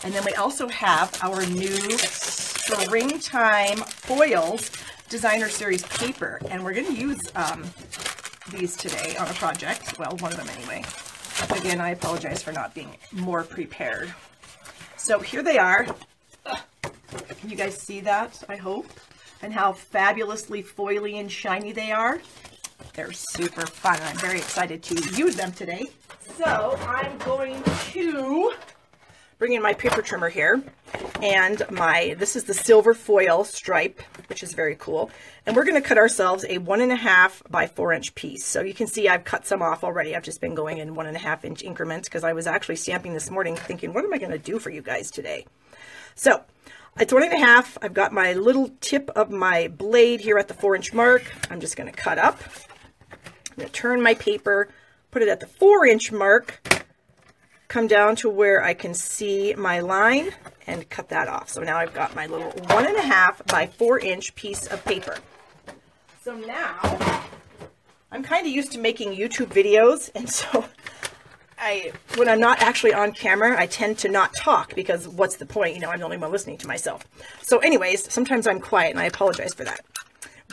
And then we also have our new Springtime Foils Designer Series paper. And we're going to use these today on a project. Well, one of them anyway. Again, I apologize for not being more prepared. So here they are. Can you guys see that, I hope? And how fabulously foily and shiny they are. They're super fun. I'm very excited to use them today. So I'm going to bring in my paper trimmer here. And this is the silver foil stripe, which is very cool. And we're going to cut ourselves a 1.5 by 4 inch piece. So you can see I've cut some off already. I've just been going in 1.5 inch increments because I was actually stamping this morning thinking, what am I going to do for you guys today? So it's 1.5. I've got my little tip of my blade here at the 4 inch mark. I'm just going to cut up. I'm going to turn my paper, put it at the 4 inch mark, come down to where I can see my line and cut that off. So now I've got my little 1.5 by 4 inch piece of paper. So now I'm kind of used to making YouTube videos, and so when I'm not actually on camera, I tend to not talk because what's the point? You know, I'm the only one listening to myself. So anyways, sometimes I'm quiet and I apologize for that.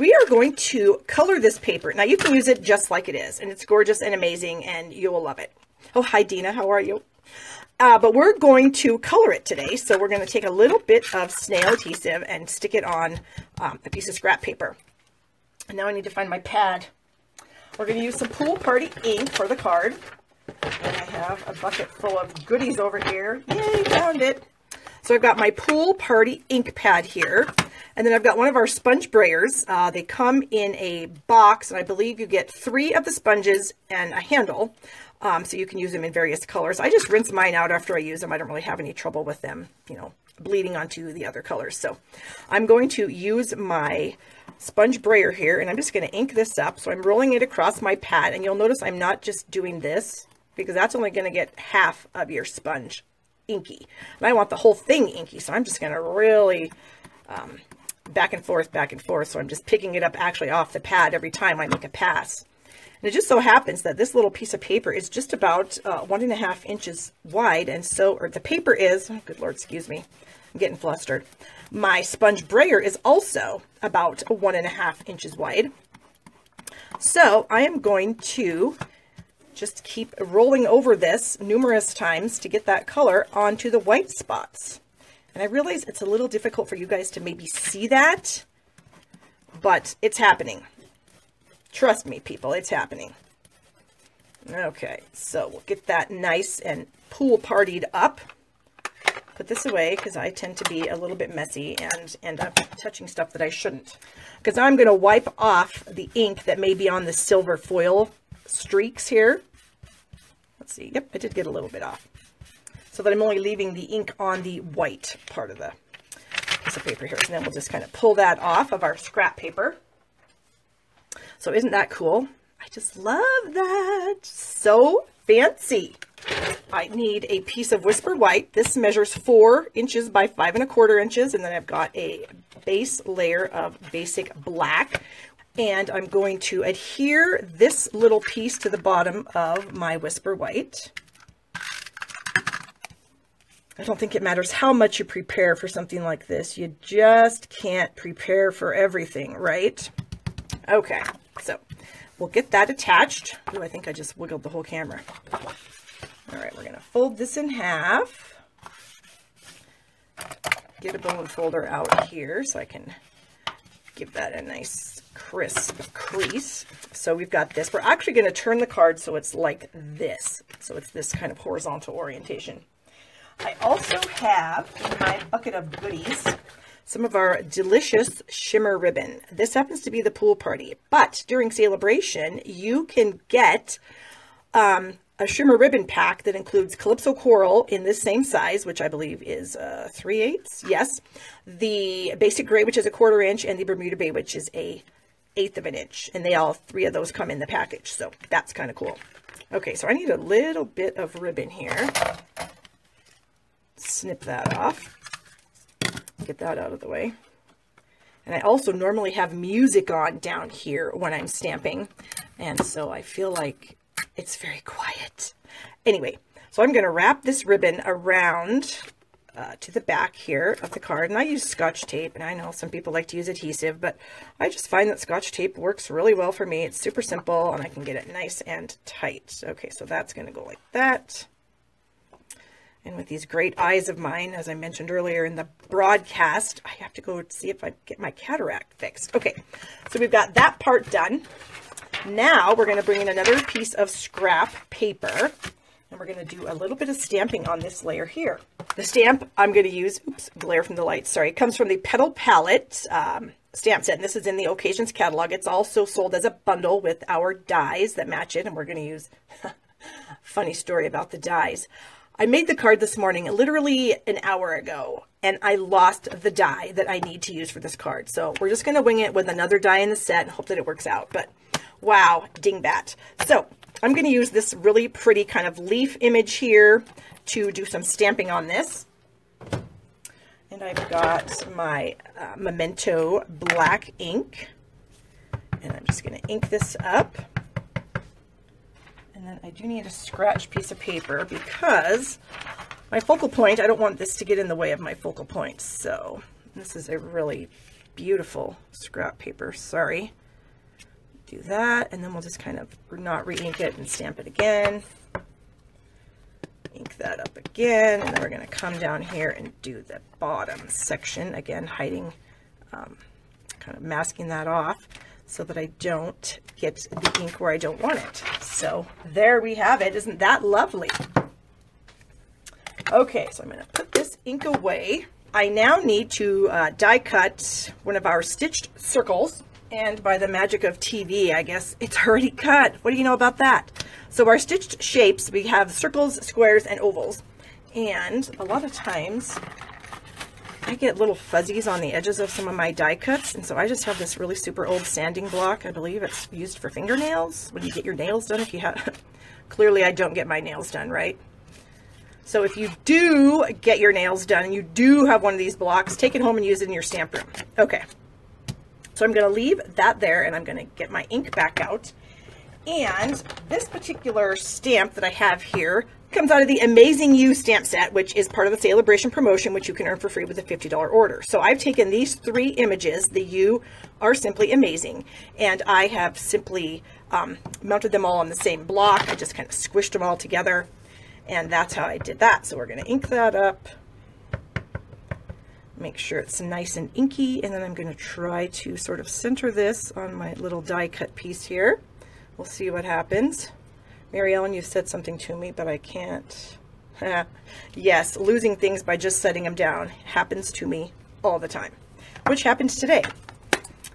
We are going to color this paper. Now you can use it just like it is, and it's gorgeous and amazing and you will love it. Oh, hi Dina, how are you? But we're going to color it today. So we're going to take a little bit of snail adhesive and stick it on a piece of scrap paper. And now I need to find my pad. We're going to use some Pool Party ink for the card. And I have a bucket full of goodies over here. Yay, found it. So I've got my Pool Party ink pad here. And then I've got one of our sponge brayers. They come in a box, and I believe you get 3 of the sponges and a handle. So you can use them in various colors. I just rinse mine out after I use them. I don't really have any trouble with them, you know, bleeding onto the other colors. So I'm going to use my sponge brayer here, and I'm just going to ink this up. So I'm rolling it across my pad, and you'll notice I'm not just doing this because that's only going to get half of your sponge inky. And I want the whole thing inky, so I'm just going to really back and forth. So I'm just picking it up actually off the pad every time I make a pass. And it just so happens that this little piece of paper is just about 1.5 inches wide. And so, or the paper is, oh, good Lord, excuse me, I'm getting flustered. My sponge brayer is also about 1.5 inches wide. So I am going to just keep rolling over this numerous times to get that color onto the white spots. And I realize it's a little difficult for you guys to maybe see that, but it's happening. Trust me, people, it's happening. Okay, so we'll get that nice and pool partied up. Put this away because I tend to be a little bit messy and end up touching stuff that I shouldn't. Because I'm going to wipe off the ink that may be on the silver foil streaks here. Let's see. Yep, I did get a little bit off. So that I'm only leaving the ink on the white part of the piece of paper here. And then we'll just kind of pull that off of our scrap paper. So isn't that cool? I just love that. So fancy. I need a piece of Whisper White. This measures 4 inches by 5.25 inches. And then I've got a base layer of basic black. And I'm going to adhere this little piece to the bottom of my Whisper White. I don't think it matters how much you prepare for something like this. You just can't prepare for everything, right? Okay, so we'll get that attached. Ooh, I think I just wiggled the whole camera. All right, we're going to fold this in half. Get a bone folder out here so I can give that a nice crisp crease. So we've got this. We're actually going to turn the card so it's like this. So it's this kind of horizontal orientation. I also have in my bucket of goodies some of our delicious shimmer ribbon. This happens to be the Pool Party, but during Sale-a-bration, you can get a shimmer ribbon pack that includes Calypso Coral in this same size, which I believe is 3/8. Yes. The Basic Gray, which is 1/4 inch, and the Bermuda Bay, which is 1/8 of an inch. And they all 3 of those come in the package. So that's kind of cool. Okay, so I need a little bit of ribbon here. Snip that off. Get that out of the way. And I also normally have music on down here when I'm stamping. And so I feel like it's very quiet. Anyway, so I'm going to wrap this ribbon around to the back here of the card, and I use Scotch tape, and I know some people like to use adhesive, but I just find that Scotch tape works really well for me. It's super simple, and I can get it nice and tight. Okay, so that's going to go like that. And with these great eyes of mine, as I mentioned earlier in the broadcast, I have to go see if I get my cataract fixed. Okay, so we've got that part done. Now we're going to bring in another piece of scrap paper, and we're going to do a little bit of stamping on this layer here. The stamp I'm going to use, oops, glare from the light, sorry, comes from the Petal Palette stamp set, and this is in the Occasions catalog. It's also sold as a bundle with our dies that match it, and we're going to use, funny story about the dies. I made the card this morning, literally an hour ago, and I lost the die that I need to use for this card. So we're just going to wing it with another die in the set and hope that it works out. But wow, dingbat. So I'm going to use this really pretty kind of leaf image here to do some stamping on this. And I've got my Memento black ink, and I'm just going to ink this up. And then I do need a scratch piece of paper because my focal point, I don't want this to get in the way of my focal point. So this is a really beautiful scrap paper, sorry. Do that, and then we'll just kind of not re-ink it and stamp it again. Ink that up again, and then we're going to come down here and do the bottom section, again hiding, kind of masking that off, so that I don't get the ink where I don't want it. So there we have it. Isn't that lovely? Okay, so I'm going to put this ink away. I now need to die cut one of our stitched circles, and by the magic of TV, I guess it's already cut. What do you know about that? So our stitched shapes, we have circles, squares, and ovals, and a lot of times I get little fuzzies on the edges of some of my die cuts, and so I just have this really super old sanding block. I believe it's used for fingernails, when you get your nails done. If you have, clearly I don't get my nails done, right? So if you do get your nails done, and you do have one of these blocks, take it home and use it in your stamp room. Okay, so I'm going to leave that there, and I'm going to get my ink back out. And this particular stamp that I have here comes out of the Amazing You stamp set, which is part of the Sale-a-bration promotion, which you can earn for free with a $50 order. So I've taken these 3 images, the You are simply amazing, and I have simply mounted them all on the same block. I just kind of squished them all together, and that's how I did that. So we're going to ink that up, make sure it's nice and inky, and then I'm going to try to sort of center this on my little die cut piece here. We'll see what happens. Mary Ellen, you said something to me, but I can't. Yes, losing things by just setting them down happens to me all the time, which happens today.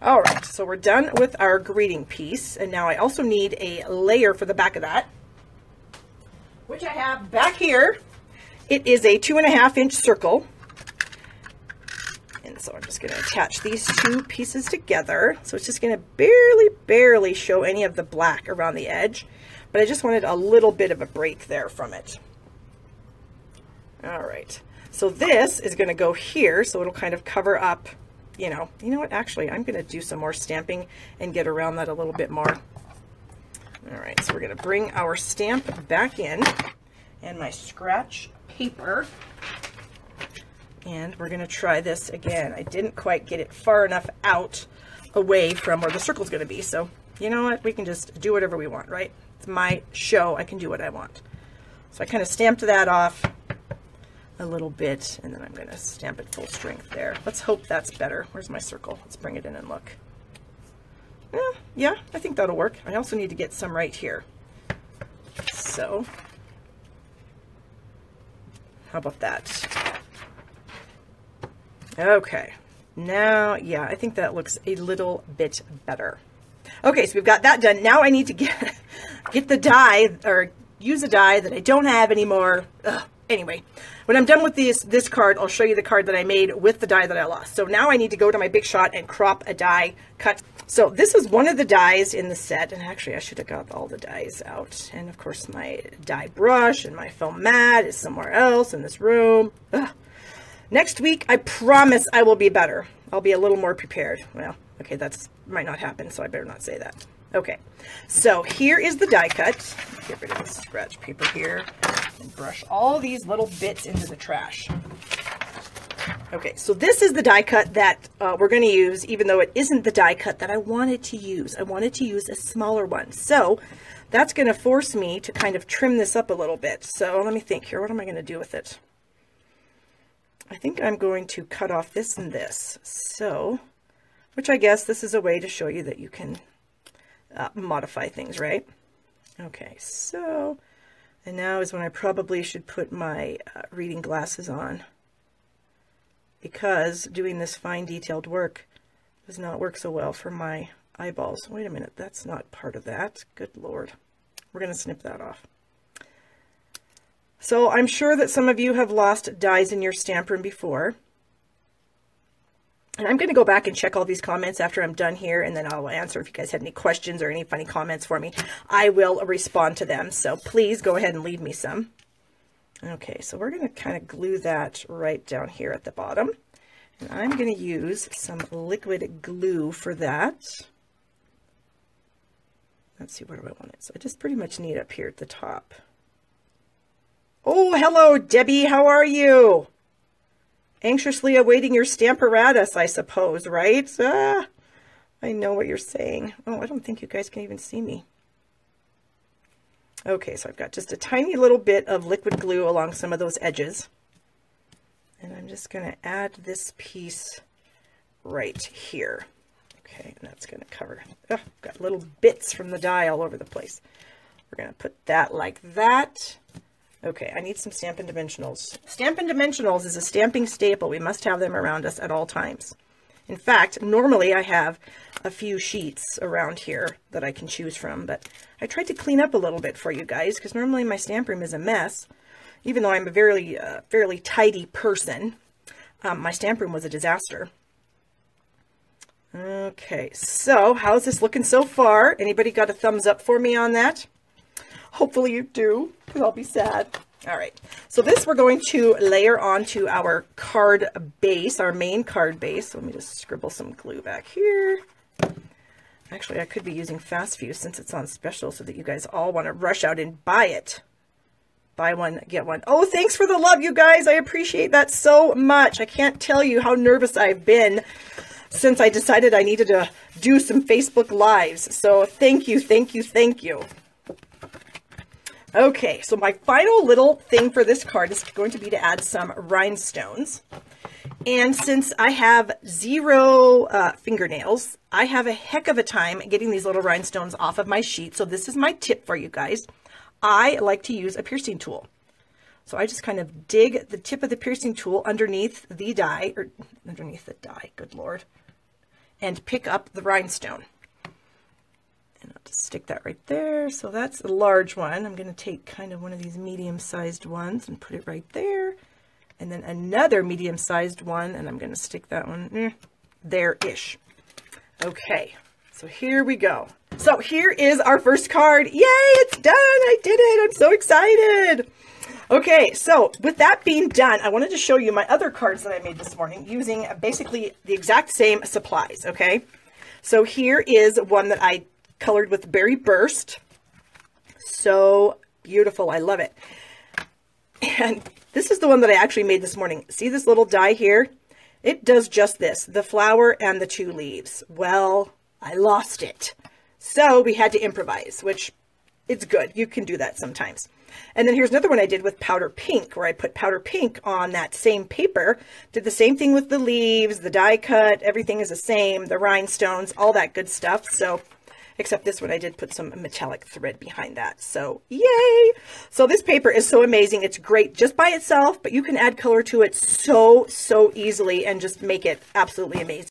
All right, so we're done with our greeting piece, and now I also need a layer for the back of that, which I have back here. It is a 2.5-inch circle. And so I'm just going to attach these 2 pieces together. So it's just going to barely show any of the black around the edge, but I just wanted a little bit of a break there from it. All right, so this is going to go here, so it'll kind of cover up, you know what, actually, I'm going to do some more stamping and get around that a little bit more. All right, so we're going to bring our stamp back in and my scratch paper. And we're going to try this again. I didn't quite get it far enough out away from where the circle's going to be. So you know what? We can just do whatever we want, right? It's my show. I can do what I want. So I kind of stamped that off a little bit, and then I'm going to stamp it full strength there. Let's hope that's better. Where's my circle? Let's bring it in and look. Yeah, I think that'll work. I also need to get some right here. So how about that? Okay, now, yeah, I think that looks a little bit better. Okay, so we've got that done. Now I need to get the die, or use a die that I don't have anymore. Anyway, when I'm done with this card, I'll show you the card that I made with the die that I lost. So now I need to go to my Big Shot and crop a die cut. So this is one of the dies in the set, and actually I should have got all the dies out. And of course my die brush and my foam mat is somewhere else in this room. Next week, I promise I will be better. I'll be a little more prepared. Well, okay, that's might not happen, so I better not say that. Okay, so here is the die cut. Get rid of the scratch paper here and brush all these little bits into the trash. Okay, so this is the die cut that we're going to use, even though it isn't the die cut that I wanted to use. I wanted to use a smaller one. So that's going to force me to kind of trim this up a little bit. So let me think here. What am I going to do with it? I think I'm going to cut off this and this. So, which I guess this is a way to show you that you can modify things, right? Okay, so, and now is when I probably should put my reading glasses on, because doing this fine detailed work does not work so well for my eyeballs. Wait a minute, that's not part of that. Good Lord. We're going to snip that off. So I'm sure that some of you have lost dies in your stamp room before. And I'm going to go back and check all these comments after I'm done here, and then I'll answer if you guys had any questions or any funny comments for me. I will respond to them, so please go ahead and leave me some. Okay, so we're going to kind of glue that right down here at the bottom. And I'm going to use some liquid glue for that. Let's see, where do I want it? So I just pretty much need it up here at the top. Oh, hello, Debbie. How are you? Anxiously awaiting your stamparatus, I suppose, right? I know what you're saying. Oh, I don't think you guys can even see me. Okay, so I've got just a tiny little bit of liquid glue along some of those edges. And I'm just going to add this piece right here. Okay, and that's going to cover. Oh, got little bits from the die all over the place. We're going to put that like that. Okay, I need some Stampin' Dimensionals. Stampin' Dimensionals is a stamping staple. We must have them around us at all times. In fact, normally I have a few sheets around here that I can choose from, but I tried to clean up a little bit for you guys because normally my stamp room is a mess. Even though I'm a fairly tidy person, my stamp room was a disaster. Okay, so how's this looking so far? Anybody got a thumbs up for me on that? Hopefully you do, because I'll be sad. All right, so this we're going to layer onto our card base, our main card base. So let me just scribble some glue back here. Actually, I could be using Fast Fuse since it's on special so that you guys all want to rush out and buy it. Buy one, get one. Oh, thanks for the love, you guys. I appreciate that so much. I can't tell you how nervous I've been since I decided I needed to do some Facebook Lives. So thank you, thank you, thank you. Okay, so my final little thing for this card is going to be to add some rhinestones. And since I have 0 fingernails, I have a heck of a time getting these little rhinestones off of my sheet. So this is my tip for you guys. I like to use a piercing tool. So I just kind of dig the tip of the piercing tool underneath the die, or underneath the die, good Lord, and pick up the rhinestone. And I'll just stick that right there. So that's a large one. I'm going to take kind of one of these medium-sized ones and put it right there. And then another medium-sized one, and I'm going to stick that one there-ish. Okay, so here we go. So here is our first card. Yay, it's done. I did it. I'm so excited. Okay, so with that being done, I wanted to show you my other cards that I made this morning using basically the exact same supplies, okay? So here is one that I colored with Berry Burst. So beautiful. I love it. And this is the one that I actually made this morning. See this little die here? It does just this, the flower and the 2 leaves. Well, I lost it. So we had to improvise, which it's good. You can do that sometimes. And then here's another one I did with powder pink, where I put powder pink on that same paper. Did the same thing with the leaves, the die cut, everything is the same, the rhinestones, all that good stuff. So, except this one, I did put some metallic thread behind that. So, yay! So this paper is so amazing. It's great just by itself, but you can add color to it so easily and just make it absolutely amazing.